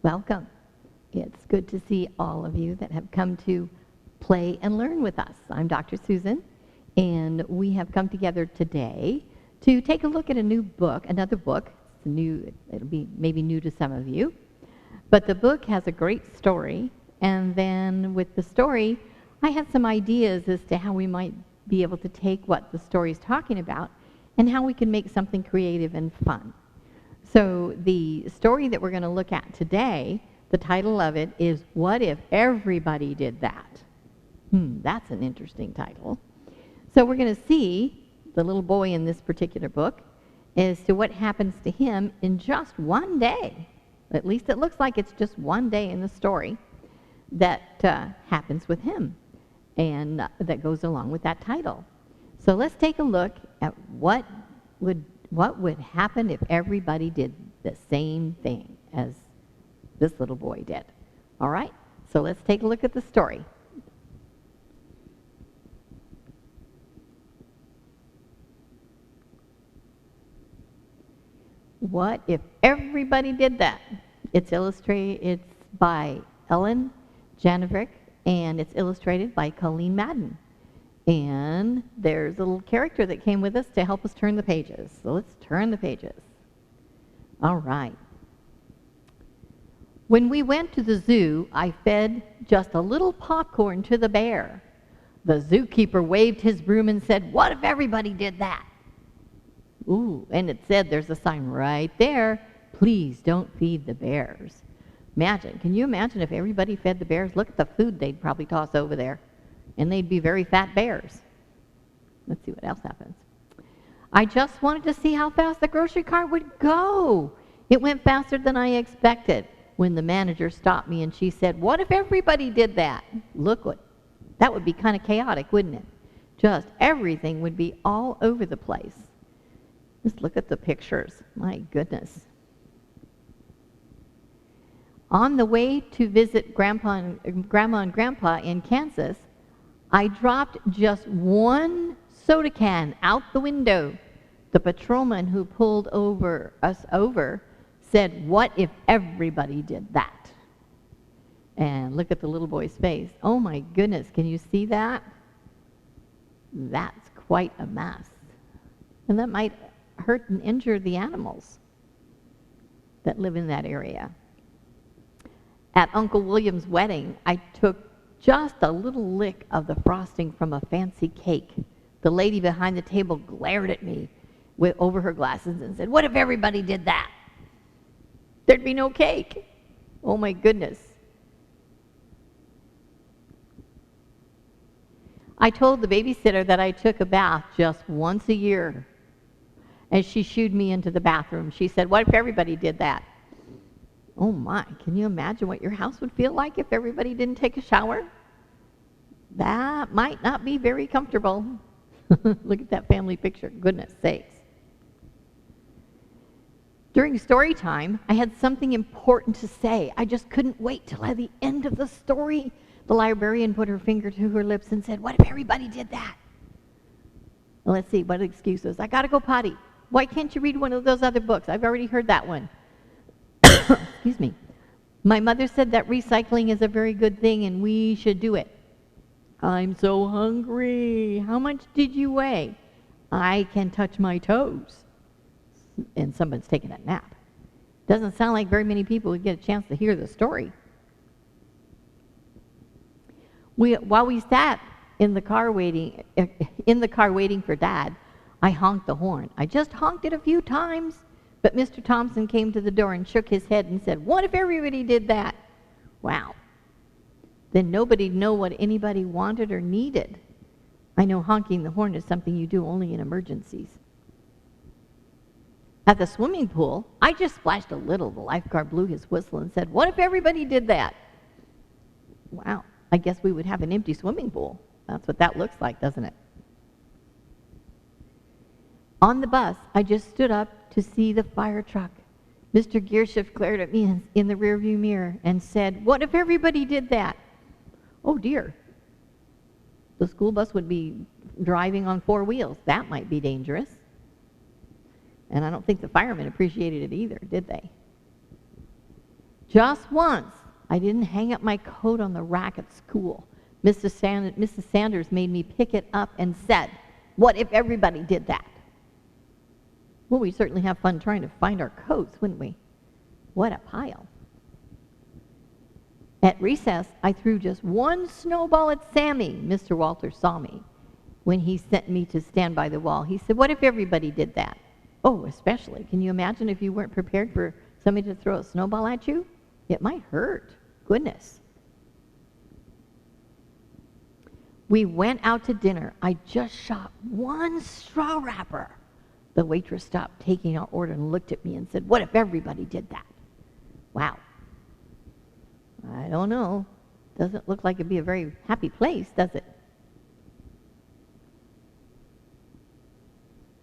Welcome. It's good to see all of you that have come to play and learn with us. I'm Dr. Susan, and we have come together today to take a look at a new book, another book. It's new, it'll be maybe new to some of you, but the book has a great story, and then with the story, I had some ideas as to how we might be able to take what the story is talking about and how we can make something creative and fun. So the story that we're going to look at today, the title of it is, What If Everybody Did That? That's an interesting title. So we're going to see the little boy in this particular book as to what happens to him in just one day. At least it looks like it's just one day in the story that happens with him and that goes along with that title. So let's take a look at what would happen if everybody did the same thing as this little boy did. All right, so let's take a look at the story. What if everybody did that? It's by Ellen Janovic, and it's illustrated by Colleen Madden. And there's a little character that came with us to help us turn the pages. So let's turn the pages. All right. When we went to the zoo, I fed just a little popcorn to the bear. The zookeeper waved his broom and said, "What if everybody did that?" Ooh, and it said, there's a sign right there, "Please don't feed the bears." Can you imagine if everybody fed the bears? Look at the food they'd probably toss over there. And they'd be very fat bears. Let's see what else happens. I just wanted to see how fast the grocery cart would go. It went faster than I expected when the manager stopped me and she said, "What if everybody did that?" That would be kind of chaotic, wouldn't it? Just everything would be all over the place. Just look at the pictures. My goodness. On the way to visit Grandma and Grandpa in Kansas, I dropped just one soda can out the window. The patrolman who pulled us over said, "What if everybody did that?" And look at the little boy's face. Oh my goodness, can you see that? That's quite a mess. And that might hurt and injure the animals that live in that area. At Uncle William's wedding, I took just a little lick of the frosting from a fancy cake. The lady behind the table glared at me over her glasses and said, "What if everybody did that?" There'd be no cake. Oh my goodness. I told the babysitter that I took a bath just once a year. As she shooed me into the bathroom, she said, "What if everybody did that?" Oh my, can you imagine what your house would feel like if everybody didn't take a shower? That might not be very comfortable. Look at that family picture, goodness sakes. During story time, I had something important to say. I just couldn't wait till at the end of the story. The librarian put her finger to her lips and said, "What if everybody did that?" Well, let's see, what excuses? "I gotta go potty." "Why can't you read one of those other books? I've already heard that one." Excuse me. "My mother said that recycling is a very good thing and we should do it." "I'm so hungry." "How much did you weigh?" "I can touch my toes." And someone's taking a nap. Doesn't sound like very many people would get a chance to hear the story. While we sat in the car waiting for Dad, I honked the horn. I just honked it a few times. But Mr. Thompson came to the door and shook his head and said, "What if everybody did that?" Wow. Then nobody'd know what anybody wanted or needed. I know honking the horn is something you do only in emergencies. At the swimming pool, I just splashed a little. The lifeguard blew his whistle and said, "What if everybody did that?" Wow, I guess we would have an empty swimming pool. That's what that looks like, doesn't it? On the bus, I just stood up to see the fire truck. Mr. Gearshift glared at me in the rearview mirror and said, "What if everybody did that?" Oh dear. The school bus would be driving on 4 wheels. That might be dangerous. And I don't think the firemen appreciated it either, did they? Just once, I didn't hang up my coat on the rack at school. Mrs. Sanders made me pick it up and said, "What if everybody did that?" Well, we'd certainly have fun trying to find our coats, wouldn't we? What a pile. At recess, I threw just one snowball at Sammy. Mr. Walter saw me. When he sent me to stand by the wall, he said, "What if everybody did that?" Oh, especially. Can you imagine if you weren't prepared for somebody to throw a snowball at you? It might hurt. Goodness. We went out to dinner. I just shot one straw wrapper. The waitress stopped taking our order and looked at me and said, "What if everybody did that?" Wow. I don't know. Doesn't look like it'd be a very happy place, does it?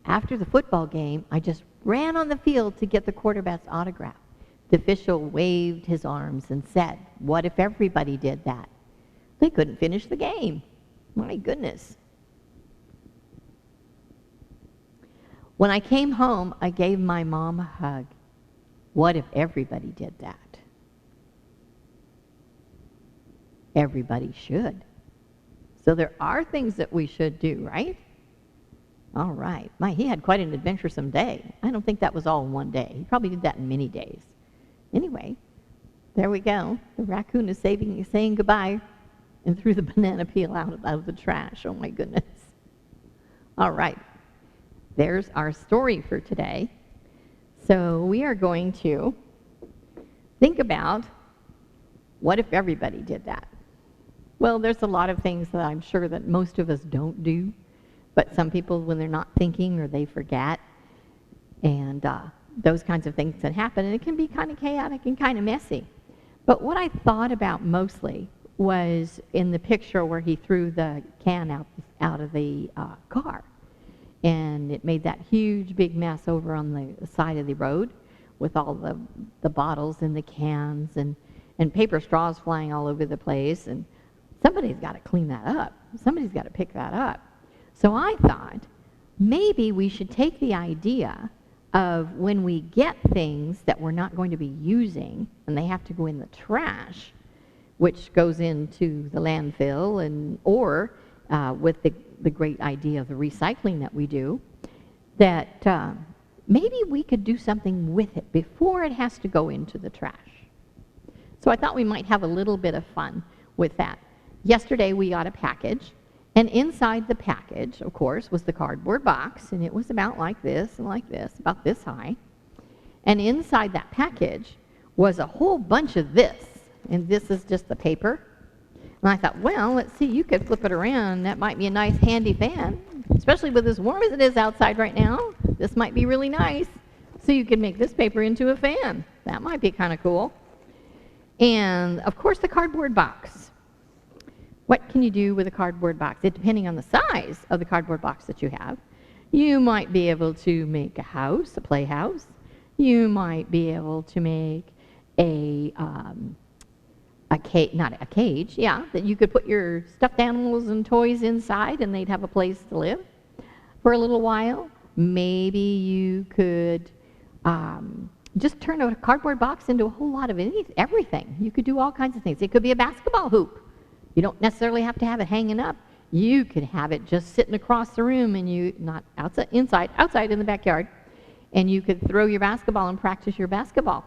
After the football game, I just ran on the field to get the quarterback's autograph. The official waved his arms and said, "What if everybody did that?" They couldn't finish the game. My goodness. When I came home, I gave my mom a hug. What if everybody did that? Everybody should. So there are things that we should do, right? All right. He had quite an adventuresome day. I don't think that was all in one day. He probably did that in many days. Anyway, there we go. The raccoon is saying goodbye and threw the banana peel out of the trash. Oh, my goodness. All right. There's our story for today. So we are going to think about, what if everybody did that? Well, there's a lot of things that I'm sure that most of us don't do, but some people, when they're not thinking or they forget, and those kinds of things can happen, and it can be kind of chaotic and kind of messy. But what I thought about mostly was in the picture where he threw the can out of the car, and it made that huge big mess over on the side of the road with all the bottles and the cans and paper straws flying all over the place, and somebody's got to clean that up. Somebody's got to pick that up. So I thought maybe we should take the idea of when we get things that we're not going to be using and they have to go in the trash, which goes into the landfill, or with the great idea of the recycling that we do, that maybe we could do something with it before it has to go into the trash. So I thought we might have a little bit of fun with that. Yesterday we got a package, and inside the package, of course, was the cardboard box, and it was about like this and like this, about this high. And inside that package was a whole bunch of this, and this is just the paper. And I thought, well, let's see, you could flip it around. That might be a nice handy fan, especially with as warm as it is outside right now. This might be really nice. So you could make this paper into a fan. That might be kind of cool. And, of course, the cardboard box. What can you do with a cardboard box? Depending on the size of the cardboard box that you have, you might be able to make a house, a playhouse. You might be able to make a cage, that you could put your stuffed animals and toys inside and they'd have a place to live for a little while. Maybe you could just turn a cardboard box into a whole lot of everything. You could do all kinds of things. It could be a basketball hoop. You don't necessarily have to have it hanging up. You could have it just sitting across the room, and not outside, outside in the backyard, and you could throw your basketball and practice your basketball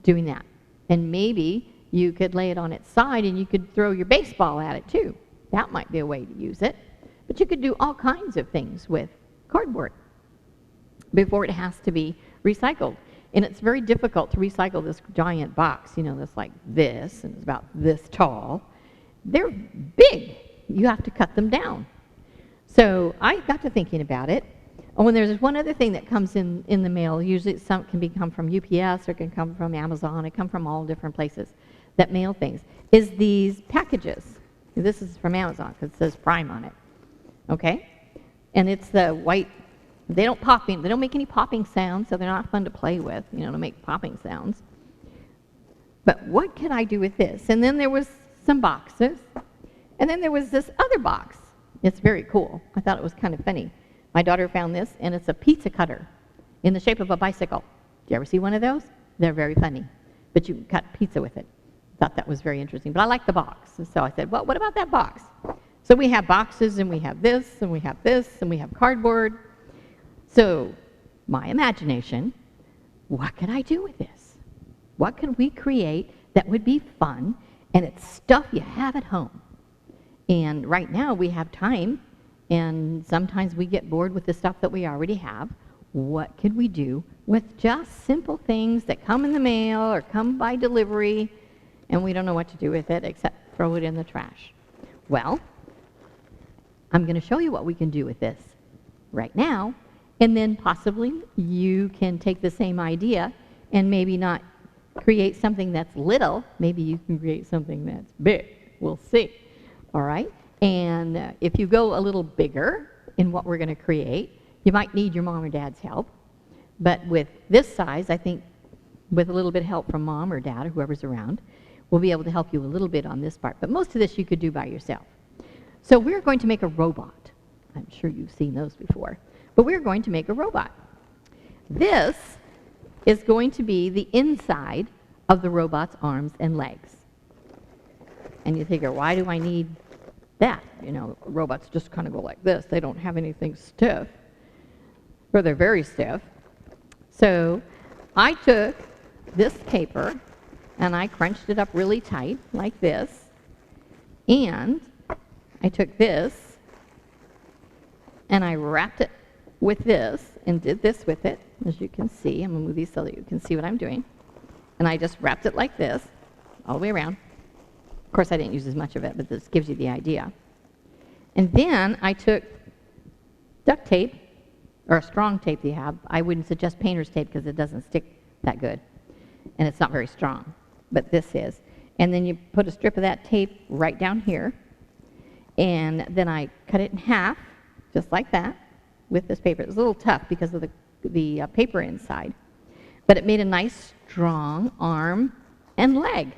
doing that. And maybe you could lay it on its side and you could throw your baseball at it too. That might be a way to use it. But you could do all kinds of things with cardboard before it has to be recycled. And it's very difficult to recycle this giant box, that's like this, and it's about this tall. They're big. You have to cut them down. So I got to thinking about it. Oh, and there's one other thing that comes in the mail. Usually some can come from UPS, or it can come from Amazon. It can come from all different places that mail things, is these packages. This is from Amazon because it says Prime on it. Okay? And it's the white, they don't make any popping sounds, so they're not fun to play with, to make popping sounds. But what can I do with this? And then there was some boxes, and then there was this other box. It's very cool. I thought it was kind of funny. My daughter found this, and it's a pizza cutter in the shape of a bicycle. Do you ever see one of those? They're very funny. but you can cut pizza with it. Thought that was very interesting. But I like the box. And so I said, well, what about that box? So we have boxes, and we have this, and we have this, and we have cardboard. So my imagination, what could I do with this? What could we create that would be fun, and it's stuff you have at home? And right now we have time, and sometimes we get bored with the stuff that we already have. What could we do with just simple things that come in the mail or come by delivery, and we don't know what to do with it except throw it in the trash? Well, I'm going to show you what we can do with this right now, and then possibly you can take the same idea and maybe not create something that's little. Maybe you can create something that's big. We'll see. All right? And if you go a little bigger in what we're going to create, you might need your mom or dad's help. But with this size, I think with a little bit of help from mom or dad or whoever's around, we'll be able to help you a little bit on this part. But most of this you could do by yourself. So we're going to make a robot. I'm sure you've seen those before. But we're going to make a robot. This is going to be the inside of the robot's arms and legs. And you figure, why do I need that? You know, robots just kind of go like this. They don't have anything stiff, or they're very stiff. So I took this paper and I crunched it up really tight like this, and I took this and I wrapped it with this and did this with it. As you can see, I'm going to move these so that you can see what I'm doing. And I just wrapped it like this all the way around. Of course, I didn't use as much of it, but this gives you the idea. And then I took duct tape, or a strong tape that you have. I wouldn't suggest painter's tape because it doesn't stick that good, and it's not very strong, but this is. And then you put a strip of that tape right down here, and then I cut it in half, just like that, with this paper. It was a little tough because of the paper inside, but it made a nice, strong arm and leg.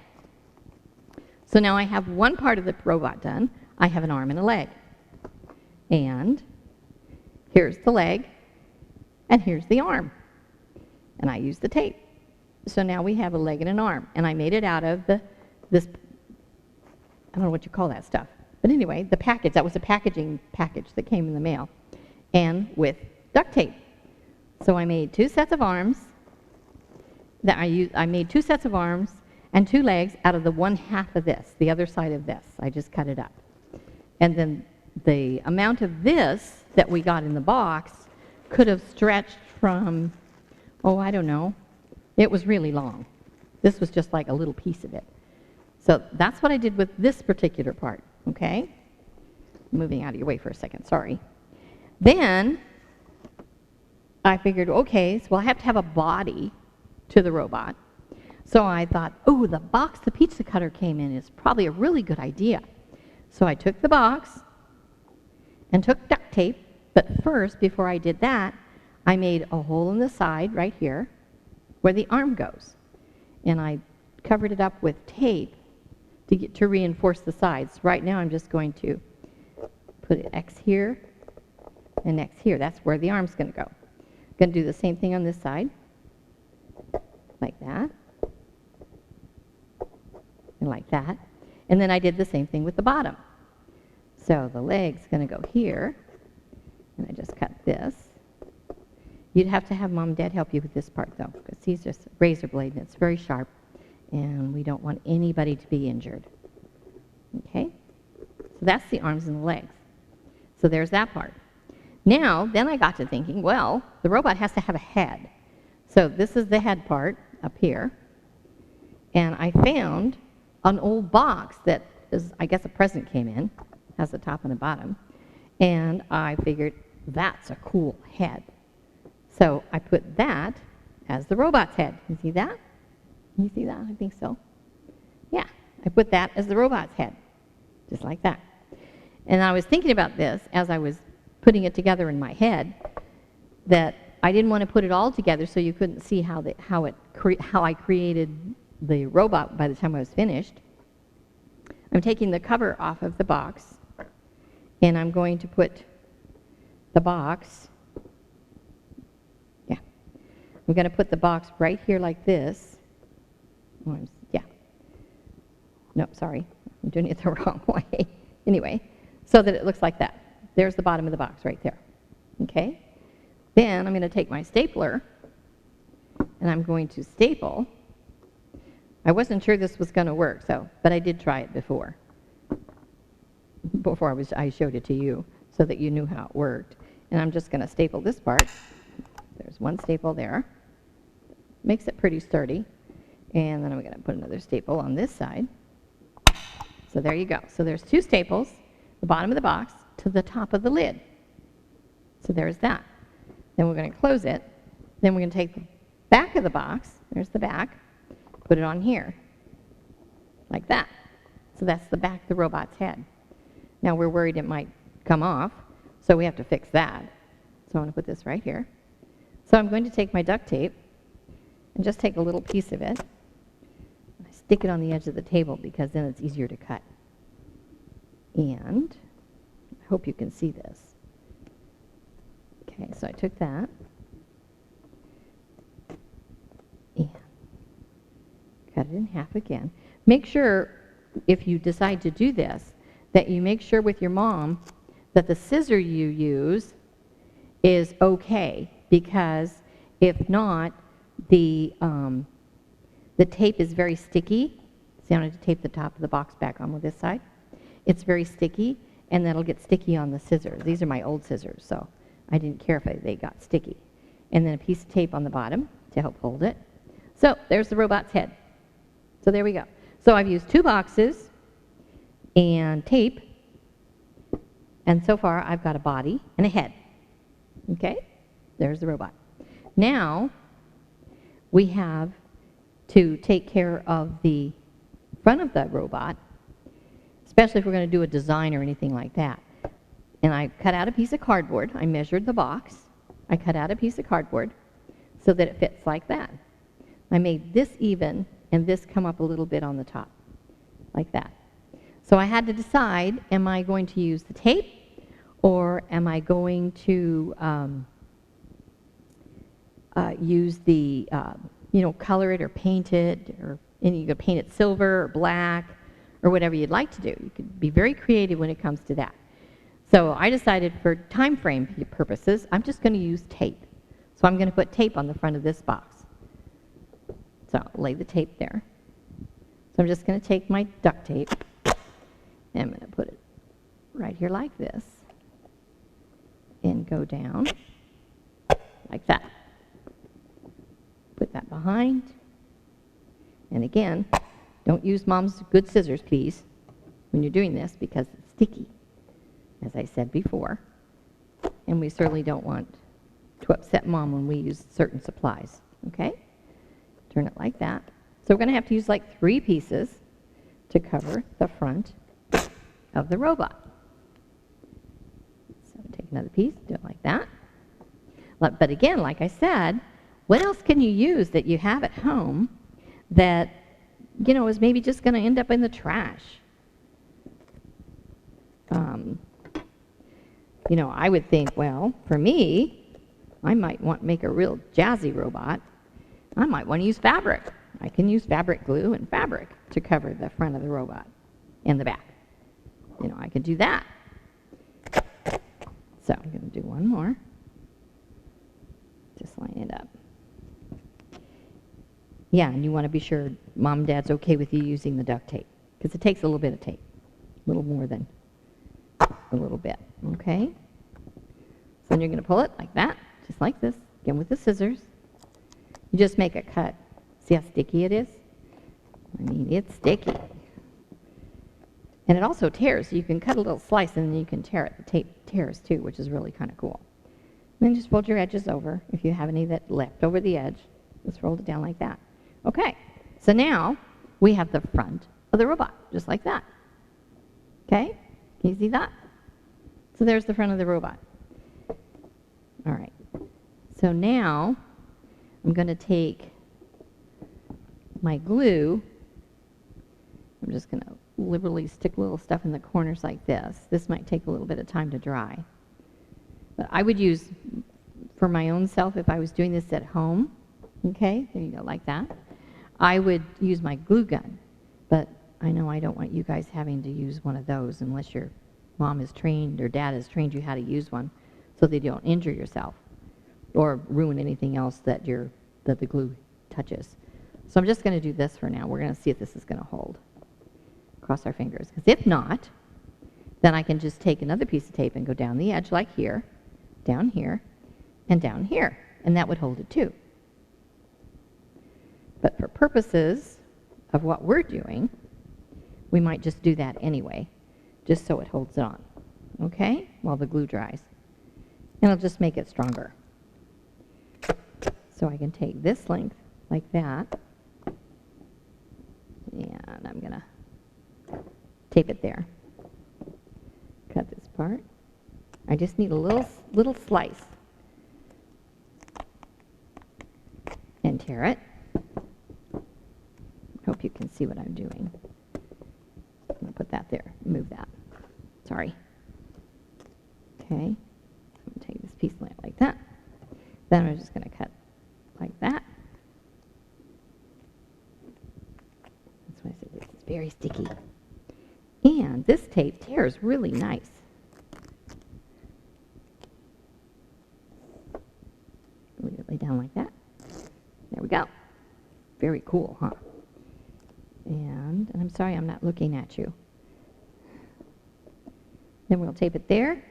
So now I have one part of the robot done. I have an arm and a leg. And here's the leg, and here's the arm. And I used the tape. So now we have a leg and an arm. And I made it out of this, I don't know what you call that stuff. But anyway, the package, that was a packaging package that came in the mail, and with duct tape. So I made two sets of arms. I made two sets of arms and two legs out of the one half of this, the other side of this. I just cut it up. And then the amount of this that we got in the box could have stretched from, oh, I don't know. It was really long. This was just like a little piece of it. So that's what I did with this particular part, okay? Moving out of your way for a second, sorry. Then I figured, okay, so I have to have a body to the robot. So I thought, oh, the box the pizza cutter came in is probably a really good idea. So I took the box and took duct tape, but first, before I did that, I made a hole in the side right here where the arm goes. And I covered it up with tape to reinforce the sides. Right now I'm just going to put an X here and X here. That's where the arm's going to go. I'm going to do the same thing on this side, like that, and like that. And then I did the same thing with the bottom. So the leg's going to go here, and I just cut this. You'd have to have Mom and Dad help you with this part, though, because he's just a razor blade, and it's very sharp, and we don't want anybody to be injured. Okay? So that's the arms and the legs. So there's that part. Now, then I got to thinking, well, the robot has to have a head. So this is the head part up here, and I found an old box that is, I guess a present came in, has the top and the bottom, and I figured that's a cool head. So I put that as the robot's head. You see that? Can you see that? I think so. Yeah, I put that as the robot's head, just like that. And I was thinking about this as I was putting it together in my head, that I didn't want to put it all together so you couldn't see how I created the robot by the time I was finished. I'm taking the cover off of the box, and I'm going to put the box, I'm going to put the box right here like this, Yeah. No, sorry. I'm doing it the wrong way. Anyway, so that it looks like that. There's the bottom of the box right there. Okay? Then I'm going to take my stapler, and I'm going to staple. I wasn't sure this was going to work, but I did try it before I showed it to you so that you knew how it worked. And I'm just going to staple this part. There's one staple there. Makes it pretty sturdy. And then I'm going to put another staple on this side. So there you go. So there's two staples, the bottom of the box to the top of the lid. So there's that. Then we're going to close it. Then we're going to take the back of the box, there's the back, put it on here, like that. So that's the back of the robot's head. Now we're worried it might come off, so we have to fix that. So I'm going to put this right here. So I'm going to take my duct tape and just take a little piece of it. I stick it on the edge of the table because then it's easier to cut. And I hope you can see this. Okay, so I took that and cut it in half again. Make sure, if you decide to do this, that you make sure with your mom that the scissor you use is okay, because if not, the tape is very sticky. See, I wanted to tape the top of the box back on with this side. It's very sticky, and that'll get sticky on the scissors. These are my old scissors, so I didn't care if they got sticky. And then a piece of tape on the bottom to help hold it. So there's the robot's head. So there we go. So I've used 2 boxes and tape, and so far I've got a body and a head. Okay? There's the robot. Now we have to take care of the front of the robot, especially if we're going to do a design or anything like that. And I cut out a piece of cardboard. I measured the box. I cut out a piece of cardboard so that it fits like that. I made this even and this come up a little bit on the top, like that. So I had to decide, am I going to use the tape or am I going to use the, color it or paint it, and you could paint it silver or black or whatever you'd like to do. You could be very creative when it comes to that. So I decided for time frame purposes, I'm just going to use tape. So I'm going to put tape on the front of this box. So I'll lay the tape there. So I'm just going to take my duct tape and I'm going to put it right here like this and go down like that. Put that behind. And again, don't use Mom's good scissors, please, when you're doing this because it's sticky, as I said before. And we certainly don't want to upset Mom when we use certain supplies, okay? Turn it like that. So we're going to have to use like 3 pieces to cover the front of the robot. So take another piece, do it like that. But again, like I said, what else can you use that you have at home that, is maybe just going to end up in the trash? I would think, well, for me, I might want to make a real jazzy robot. I might want to use fabric. I can use fabric glue and fabric to cover the front of the robot and the back. I could do that. So I'm going to do one more. Just line it up. Yeah, and you want to be sure Mom and Dad's okay with you using the duct tape, because it takes a little bit of tape, a little more than a little bit, okay? So then you're going to pull it like that, just like this, again with the scissors. You just make a cut. See how sticky it is? I mean, it's sticky. And it also tears, so you can cut a little slice and then you can tear it. The tape tears too, which is really kind of cool. And then just fold your edges over. If you have any that left over the edge, just roll it down like that. Okay, so now we have the front of the robot, just like that. Okay, can you see that? So there's the front of the robot. All right, so now I'm going to take my glue. I'm just going to liberally stick little stuff in the corners like this. This might take a little bit of time to dry. But I would use, for my own self, if I was doing this at home, okay, there you go, like that. I would use my glue gun, but I know I don't want you guys having to use one of those unless your mom is trained or dad has trained you how to use one so that you don't injure yourself or ruin anything else that the glue touches. So I'm just going to do this for now. We're going to see if this is going to hold. Cross our fingers. Because if not, then I can just take another piece of tape and go down the edge like here, down here, and down here. And that would hold it too. But for purposes of what we're doing, we might just do that anyway, just so it holds it on, okay, while the glue dries. And it'll just make it stronger. So I can take this length like that, and I'm going to tape it there. Cut this part. I just need a little slice. And tear it. Hope you can see what I'm doing. I'm going to put that there. Move that. Sorry. Okay. I'm going to take this piece like that. Then I'm just going to cut like that. That's why I said this is very sticky. And this tape tears really nice. Leave it lay down like that. There we go. Very cool, huh? And I'm sorry I'm not looking at you. Then we'll tape it there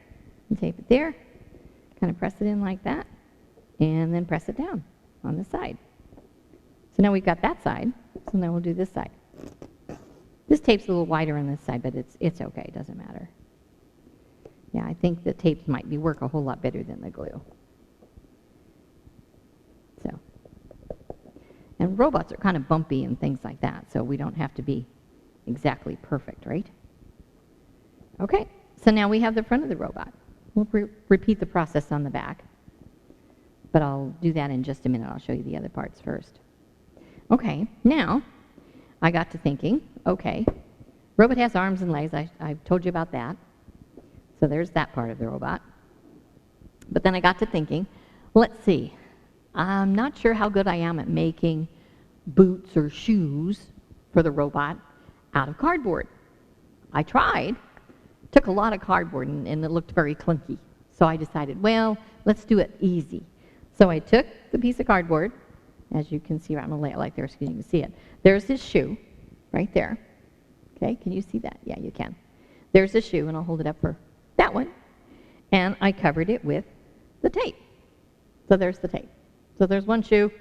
and tape it there. Kind of press it in like that. And then press it down on the side. So now we've got that side. So now we'll do this side. This tape's a little wider on this side, but it's okay. It doesn't matter. Yeah, I think the tapes might work a whole lot better than the glue. So, and robots are kind of bumpy and things like that, so we don't have to be exactly perfect, right? Okay, so now we have the front of the robot. We'll repeat the process on the back, but I'll do that in just a minute. I'll show you the other parts first. Okay, now I got to thinking, okay, robot has arms and legs. I've told you about that. So there's that part of the robot. But then I got to thinking, let's see, I'm not sure how good I am at making boots or shoes for the robot out of cardboard. I tried, took a lot of cardboard, and it looked very clunky. So I decided, well, let's do it easy. So I took the piece of cardboard, as you can see, I'm going to lay it like there so you can see it. There's his shoe, right there. Okay, can you see that? Yeah, you can. There's the shoe, and I'll hold it up for that one. And I covered it with the tape. So there's the tape. So there's one shoe,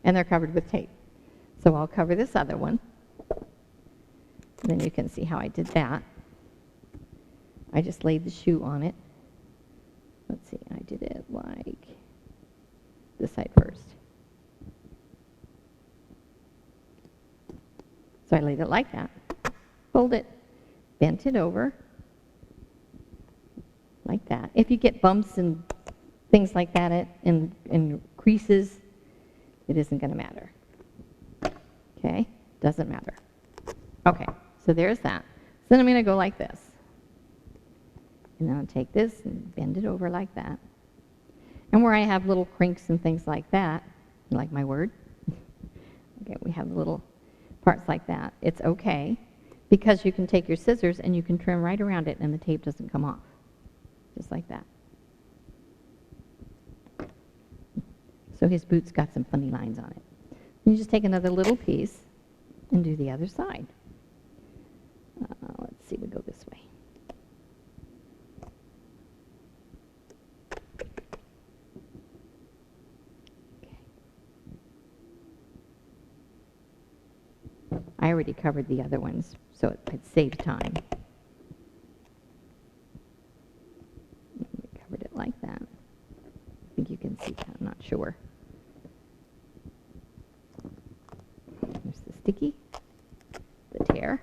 and they're covered with tape. So I'll cover this other one. Then you can see how I did that. I just laid the shoe on it. Let's see, I did it like this side first. So I laid it like that. Fold it, bent it over, like that. If you get bumps and things like that and creases, it isn't going to matter. Okay? Doesn't matter. Okay, so there's that. So then I'm going to go like this. And then I'll take this and bend it over like that. And where I have little crinks and things like that, you like my word? Okay, we have little parts like that. It's okay, because you can take your scissors and you can trim right around it and the tape doesn't come off. Just like that. So his boot's got some funny lines on it. And you just take another little piece and do the other side. Let's see, we go this way. Okay. I already covered the other ones, so it saved time. We covered it like that. I think you can see that, I'm not sure. There's the sticky, the tear,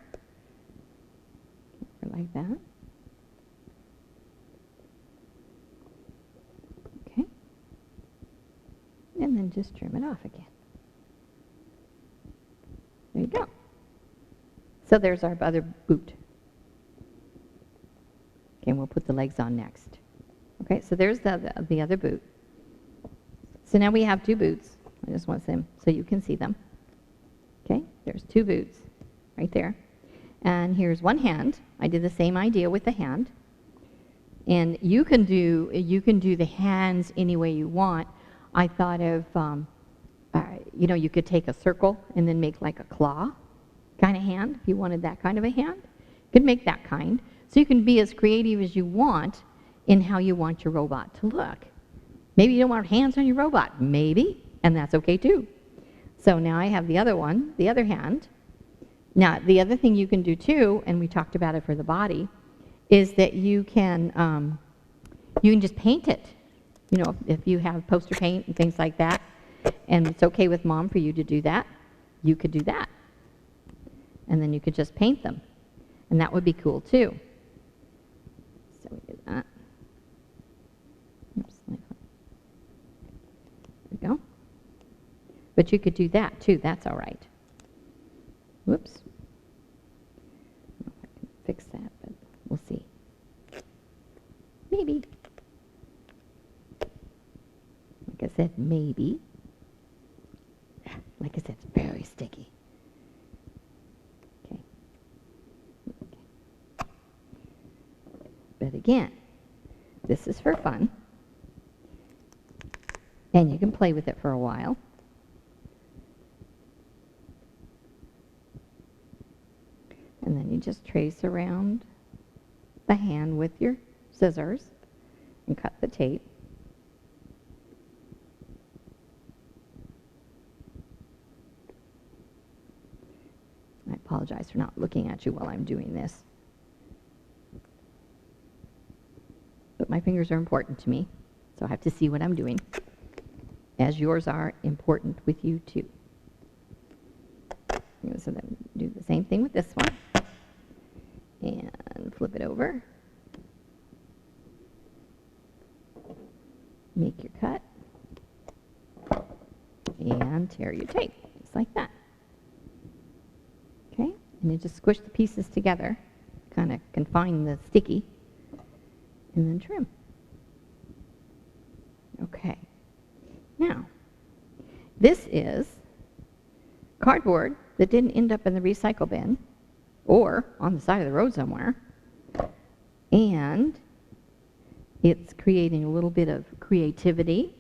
like that. Okay. And then just trim it off again. There you go. So there's our other boot. Okay, and we'll put the legs on next. Okay, so there's the other boot. So now we have two boots. I just want them so you can see them. Okay, there's 2 boots right there. And here's one hand. I did the same idea with the hand. And you can do the hands any way you want. I thought of, you know, you could take a circle and then make like a claw kind of hand. If you wanted that kind of a hand, you could make that kind. So you can be as creative as you want in how you want your robot to look. Maybe you don't want hands on your robot. Maybe, and that's okay too. So now I have the other one, the other hand. Now, the other thing you can do too, and we talked about it for the body, is that you can just paint it. You know, if you have poster paint and things like that, and it's okay with Mom for you to do that, you could do that. And then you could just paint them. And that would be cool too. So we did that. Oops, there we go. But you could do that too, that's all right. Whoops. I don't know if I can fix that, but we'll see. Maybe. Like I said, maybe. Like I said, it's very sticky. Okay. But again, this is for fun. And you can play with it for a while. And then you just trace around the hand with your scissors and cut the tape. I apologize for not looking at you while I'm doing this. But my fingers are important to me, so I have to see what I'm doing, as yours are important with you too. So then do the same thing with this one. And flip it over. Make your cut. And tear your tape, just like that. Okay? And you just squish the pieces together, kind of confine the sticky, and then trim. Okay. Now, this is cardboard that didn't end up in the recycle bin or on the side of the road somewhere. And it's creating a little bit of creativity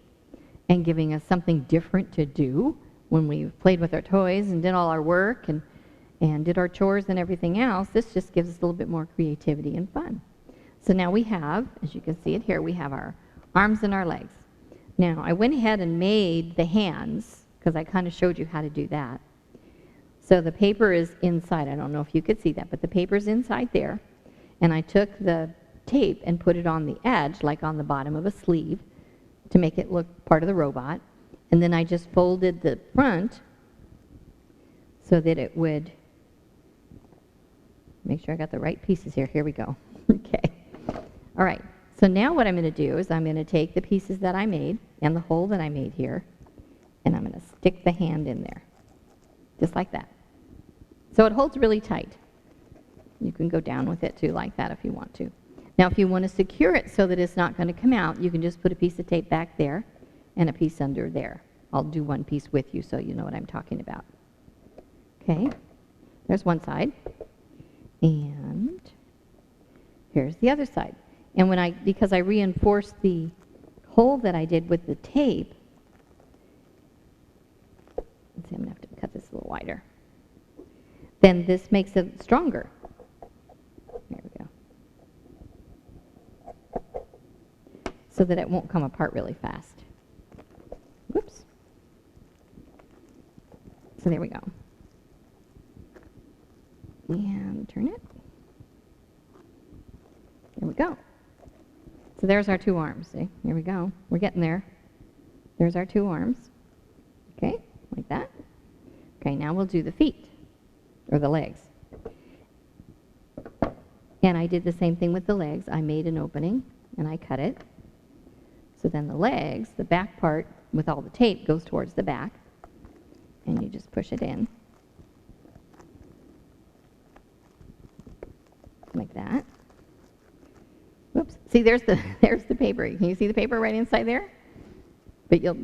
and giving us something different to do when we've played with our toys and did all our work and did our chores and everything else. This just gives us a little bit more creativity and fun. So now we have, as you can see it here, we have our arms and our legs. Now, I went ahead and made the hands because I kind of showed you how to do that. So the paper is inside. I don't know if you could see that, but the paper's inside there. And I took the tape and put it on the edge, like on the bottom of a sleeve, to make it look part of the robot. And then I just folded the front so that it would, make sure I got the right pieces here. Here we go. Okay. All right. So now what I'm going to do is I'm going to take the pieces that I made and the hole that I made here, and I'm going to stick the hand in there, just like that. So it holds really tight. You can go down with it too, like that if you want to. Now if you want to secure it so that it's not going to come out, you can just put a piece of tape back there and a piece under there. I'll do one piece with you so you know what I'm talking about. Okay, there's one side. And here's the other side. And because I reinforced the hole that I did with the tape, let's see, I'm going to have to cut this a little wider. Then this makes it stronger. There we go. So that it won't come apart really fast. Whoops. So there we go. And turn it. There we go. So there's our 2 arms. See? There we go. We're getting there. There's our 2 arms. Okay, like that. Okay, now we'll do the feet, or the legs. And I did the same thing with the legs. I made an opening, and I cut it. So then the legs, the back part with all the tape goes towards the back, and you just push it in. Like that. Whoops. See, there's the paper. Can you see the paper right inside there? But you'll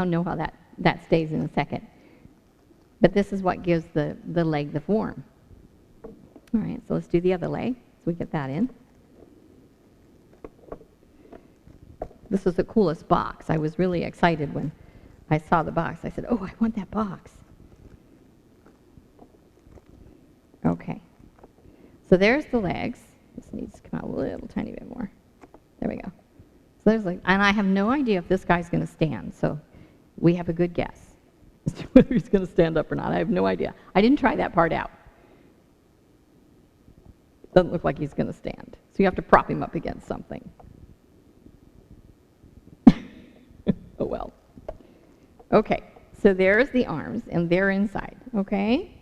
know how that stays in a second. But this is what gives the leg the form. All right, so let's do the other leg. So we get that in. This is the coolest box. I was really excited when I saw the box. I said, oh, I want that box. Okay. So there's the legs. This needs to come out a little tiny bit more. There we go. So there's like, and I have no idea if this guy's going to stand. So we have a good guess as to whether he's going to stand up or not. I have no idea. I didn't try that part out. Doesn't look like he's going to stand. So you have to prop him up against something. Oh, well. Okay, so there's the arms, and they're inside, okay?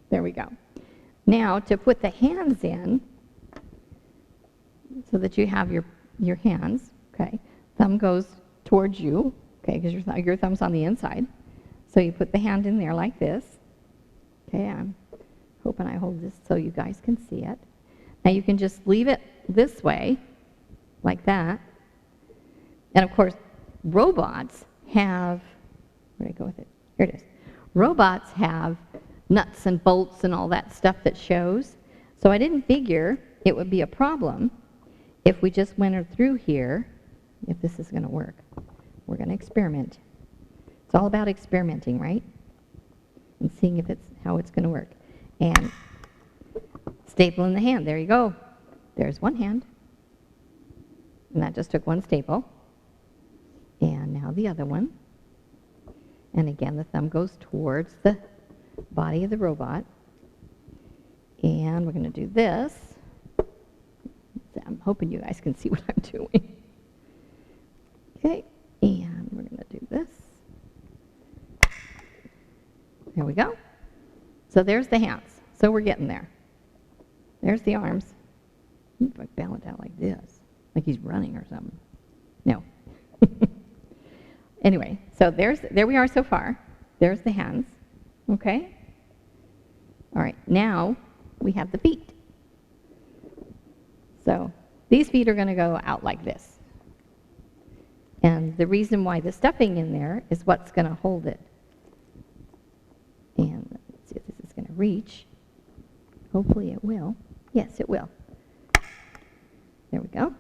There we go. Now, to put the hands in, so that you have your hands, okay? Thumb goes towards you, okay, because your thumb's on the inside. So you put the hand in there like this. Okay, I'm hoping I hold this so you guys can see it. Now you can just leave it this way, like that. And of course, robots have, where did I go with it? Here it is. Robots have nuts and bolts and all that stuff that shows. So I didn't figure it would be a problem if we just went through here, if this is going to work. We're going to experiment. It's all about experimenting, right? And seeing if how it's going to work. And staple in the hand. There you go. There's one hand. And that just took one staple. And now the other one. And again, the thumb goes towards the body of the robot. And we're going to do this. I'm hoping you guys can see what I'm doing. Okay, and we're going to do this. There we go. So there's the hands. So we're getting there. There's the arms. If I balance out like this, like he's running or something. No. Anyway, so there we are so far. There's the hands. Okay? All right, now we have the feet. So these feet are going to go out like this. And the reason why the stuffing in there is what's going to hold it. And let's see if this is going to reach. Hopefully it will. Yes, it will. There we go.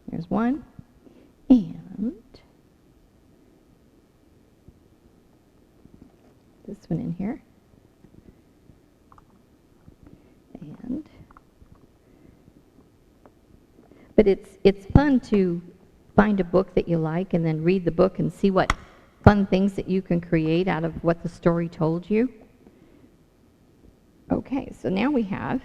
There's one. And this one in here. And but it's fun to find a book that you like and then read the book and see what fun things that you can create out of what the story told you. Okay, so now we have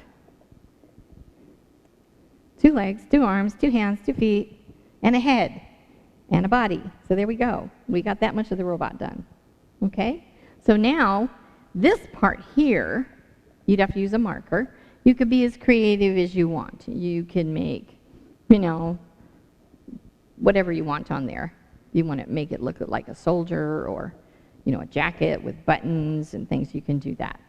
2 legs, 2 arms, 2 hands, 2 feet, and a head, and a body. So there we go. We got that much of the robot done. Okay? So now, this part here, you'd have to use a marker. You could be as creative as you want. You can make, whatever you want on there. You want to make it look like a soldier or, a jacket with buttons and things, you can do that.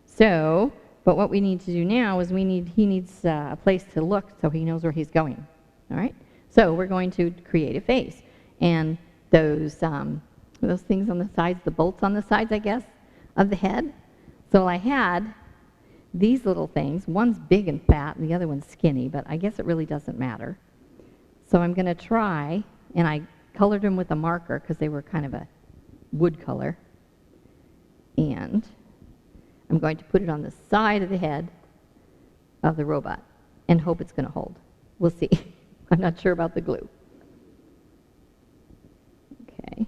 So, but what we need to do now is he needs a place to look so he knows where he's going. All right? So we're going to create a face. And those things on the sides, the bolts on the sides, I guess, of the head. So I had these little things. One's big and fat, and the other one's skinny, but I guess it really doesn't matter. So I'm going to try, and I colored them with a marker because they were kind of a wood color. And I'm going to put it on the side of the head of the robot and hope it's going to hold. We'll see. I'm not sure about the glue. Okay.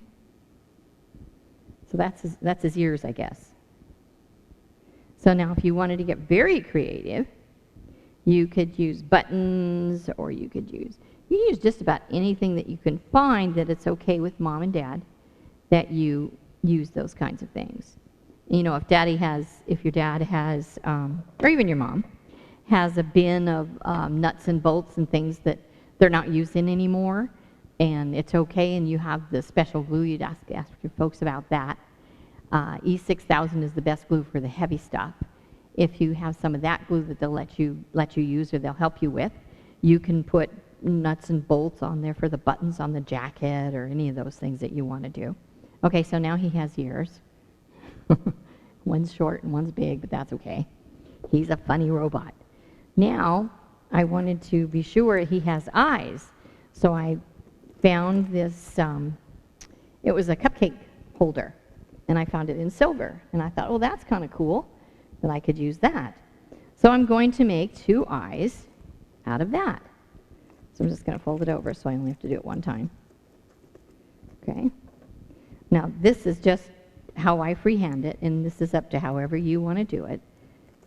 So that's his ears, I guess. So now if you wanted to get very creative, you could use buttons, or you could use just about anything that you can find that it's okay with mom and dad that you use those kinds of things. If your dad has, or even your mom, has a bin of nuts and bolts and things that they're not using anymore, and it's okay, and you have the special glue, you'd ask your folks about that. E6000 is the best glue for the heavy stuff. If you have some of that glue that they'll let you use or they'll help you with, you can put nuts and bolts on there for the buttons on the jacket or any of those things that you want to do. Okay, so now he has ears. One's short and one's big, but that's okay. He's a funny robot. Now, I wanted to be sure he has eyes. So I found this, it was a cupcake holder, and I found it in silver. And I thought, well, that's kind of cool that I could use that. So I'm going to make 2 eyes out of that. So I'm just going to fold it over so I only have to do it one time. Okay. Now, this is just how I freehand it, and this is up to however you want to do it.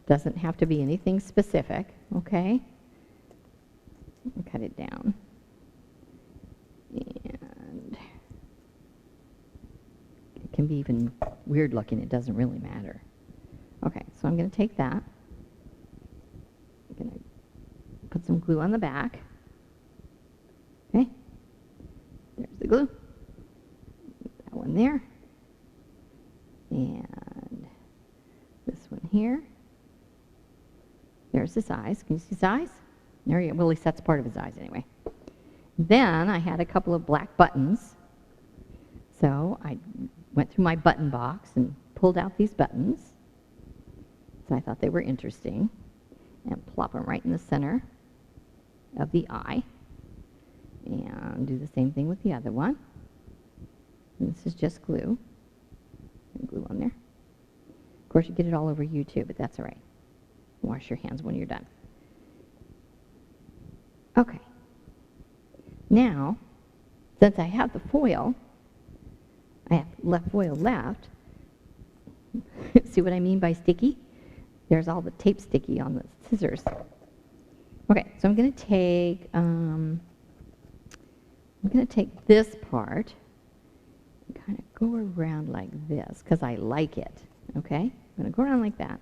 Doesn't have to be anything specific, okay? Cut it down. And it can be even weird looking. It doesn't really matter. Okay, so I'm going to take that. I'm going to put some glue on the back. Okay, there's the glue. That one there. And this one here. There's his eyes. Can you see his eyes? There you go. Well, at least that's part of his eyes anyway. Then I had a couple of black buttons. So I went through my button box and pulled out these buttons. So I thought they were interesting. And plop them right in the center of the eye. And do the same thing with the other one. And this is just glue. And glue on there. Of course, you get it all over you too, but that's all right. Wash your hands when you're done. Okay. Now, since I have the foil, I have left foil left. See what I mean by sticky? There's all the tape sticky on the scissors. Okay, so I'm going to take this part and kind of go around like this because I like it. Okay, I'm going to go around like that.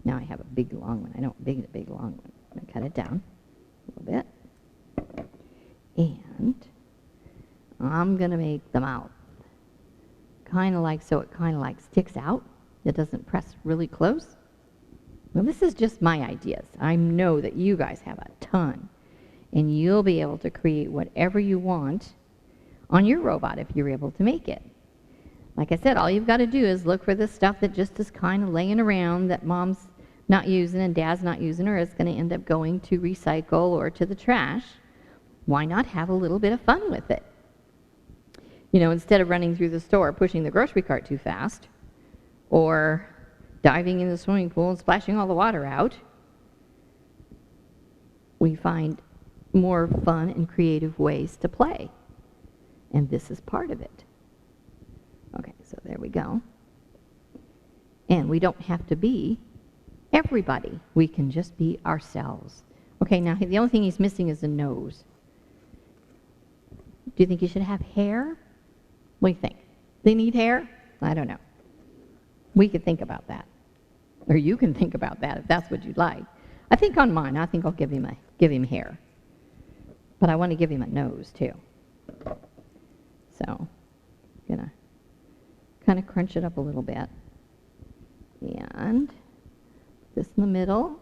Now I have a big long one. I don't big long one. I'm going to cut it down a little bit. And I'm going to make the mouth kind of like so it kind of like sticks out. It doesn't press really close. Well, this is just my ideas. I know that you guys have a ton. And you'll be able to create whatever you want on your robot if you're able to make it. Like I said, all you've got to do is look for the stuff that just is kind of laying around that mom's not using and dad's not using, or it's going to end up going to recycle or to the trash. Why not have a little bit of fun with it? You know, instead of running through the store pushing the grocery cart too fast or diving in the swimming pool and splashing all the water out, we find more fun and creative ways to play. And this is part of it. Okay, so there we go. And we don't have to be everybody. We can just be ourselves. Okay, now the only thing he's missing is a nose. Do you think he should have hair? What do you think? They need hair? I don't know. We could think about that. Or you can think about that if that's what you'd like. I think on mine, I think I'll give him hair. But I want to give him a nose too. So I'm gonna kind of crunch it up a little bit. And this in the middle.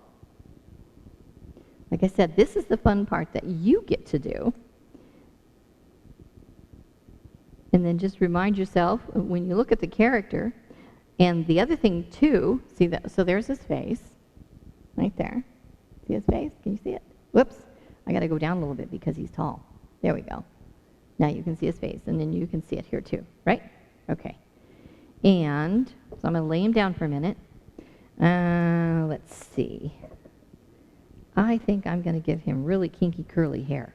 Like I said, this is the fun part that you get to do. And then just remind yourself when you look at the character. And the other thing too, see that? So there's his face, right there. See his face? Can you see it? Whoops! I got to go down a little bit because he's tall. There we go. Now you can see his face, and then you can see it here too, right? Okay. And so I'm going to lay him down for a minute. Let's see. I think I'm going to give him really kinky curly hair.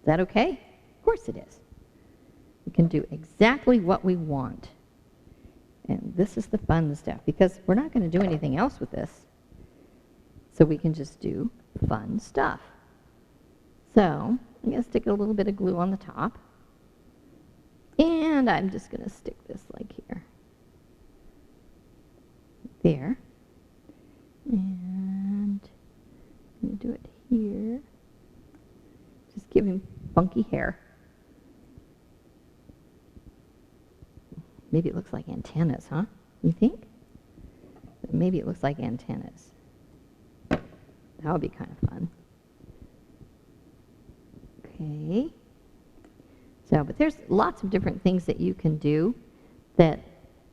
Is that okay? Of course it is. We can do exactly what we want. And this is the fun stuff, because we're not going to do anything else with this. So we can just do fun stuff. So I'm going to stick a little bit of glue on the top. And I'm just going to stick this like here. There. And I'm going to do it here. Just give him funky hair. Maybe it looks like antennas, huh? You think? Maybe it looks like antennas. That would be kind of fun. Okay. So, but there's lots of different things that you can do that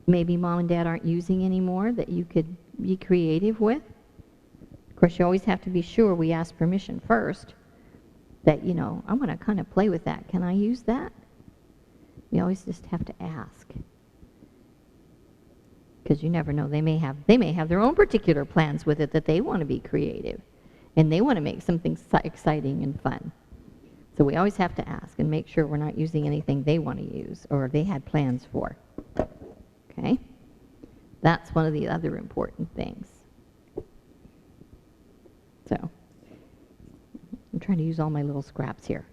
maybe mom and dad aren't using anymore that you could be creative with. Of course, you always have to be sure we ask permission first that, you know, I want to kind of play with that. Can I use that? We always just have to ask. Because you never know, they may have their own particular plans with it that they want to be creative and they want to make something exciting and fun. So we always have to ask and make sure we're not using anything they want to use or they had plans for. Okay? That's one of the other important things. So, I'm trying to use all my little scraps here.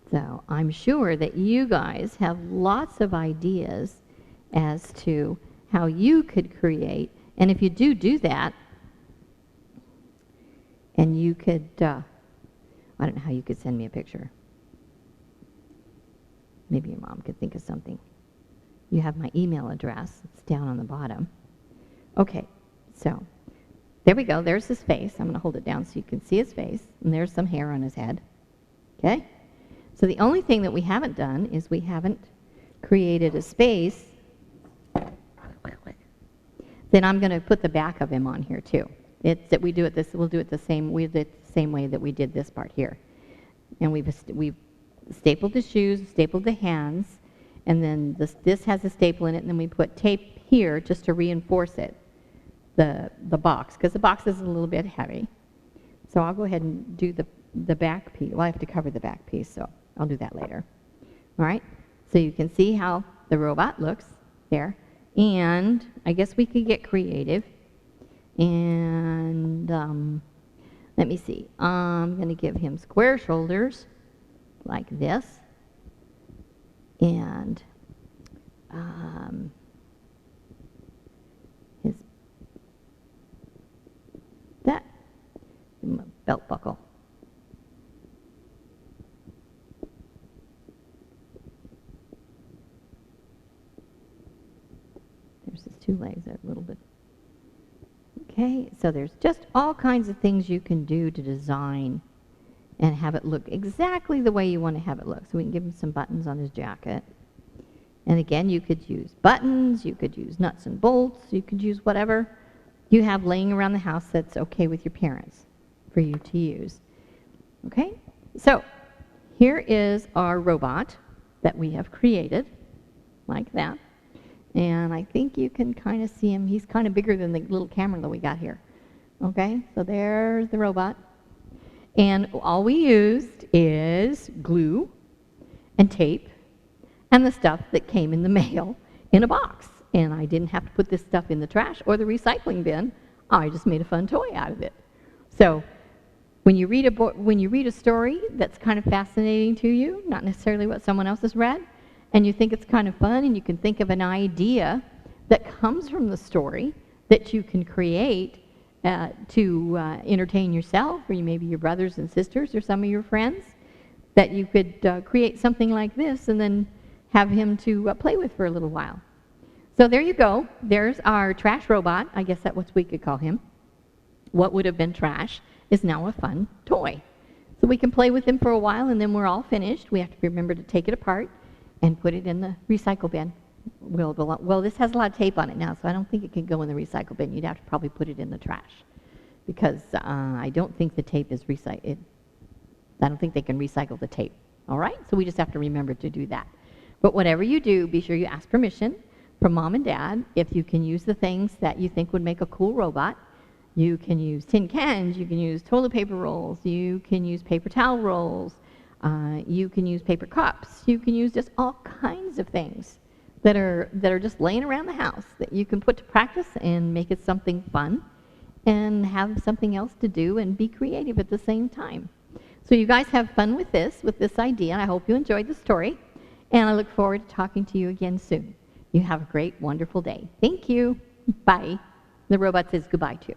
So, I'm sure that you guys have lots of ideas as to how you could create. And if you do that, and you could, I don't know how you could send me a picture. Maybe your mom could think of something. You have my email address. It's down on the bottom. Okay, so there we go. There's his face. I'm going to hold it down so you can see his face. And there's some hair on his head. Okay? So the only thing that we haven't done is we haven't created a space. Then I'm going to put the back of him on here too. It's that we'll do it the same way that we did this part here. And we've stapled the shoes, stapled the hands, and then this has a staple in it, and then we put tape here just to reinforce it, the box, because the box is a little bit heavy. So I'll go ahead and do the back piece. Well, I have to cover the back piece, so I'll do that later. All right? So you can see how the robot looks there. And I guess we could get creative. And let me see. I'm going to give him square shoulders like this. And his belt buckle. There's his two legs a little bit. Okay, so there's just all kinds of things you can do to design and have it look exactly the way you want to have it look. So we can give him some buttons on his jacket. And again, you could use buttons, you could use nuts and bolts, you could use whatever you have laying around the house that's okay with your parents for you to use. Okay, so here is our robot that we have created, like that. And I think you can kind of see him. He's kind of bigger than the little camera that we got here. Okay, so there's the robot. And all we used is glue and tape and the stuff that came in the mail in a box. And I didn't have to put this stuff in the trash or the recycling bin. I just made a fun toy out of it. So when you read a story that's kind of fascinating to you, not necessarily what someone else has read, and you think it's kind of fun, and you can think of an idea that comes from the story that you can create to entertain yourself, or maybe your brothers and sisters, or some of your friends, that you could create something like this and then have him to play with for a little while. So there you go. There's our trash robot. I guess that's what we could call him. What would have been trash is now a fun toy. So we can play with him for a while, and then we're all finished. We have to remember to take it apart and put it in the recycle bin. Well, this has a lot of tape on it now, so I don't think it can go in the recycle bin. You'd have to probably put it in the trash, because I don't think the tape is recycled. I don't think they can recycle the tape. All right? So we just have to remember to do that. But whatever you do, be sure you ask permission from mom and dad if you can use the things that you think would make a cool robot. You can use tin cans, you can use toilet paper rolls, you can use paper towel rolls, you can use paper cups, you can use just all kinds of things that are just laying around the house that you can put to practice and make it something fun and have something else to do and be creative at the same time. So you guys have fun with this idea, and I hope you enjoyed the story, and I look forward to talking to you again soon. You have a great, wonderful day. Thank you. Bye. The robot says goodbye to you.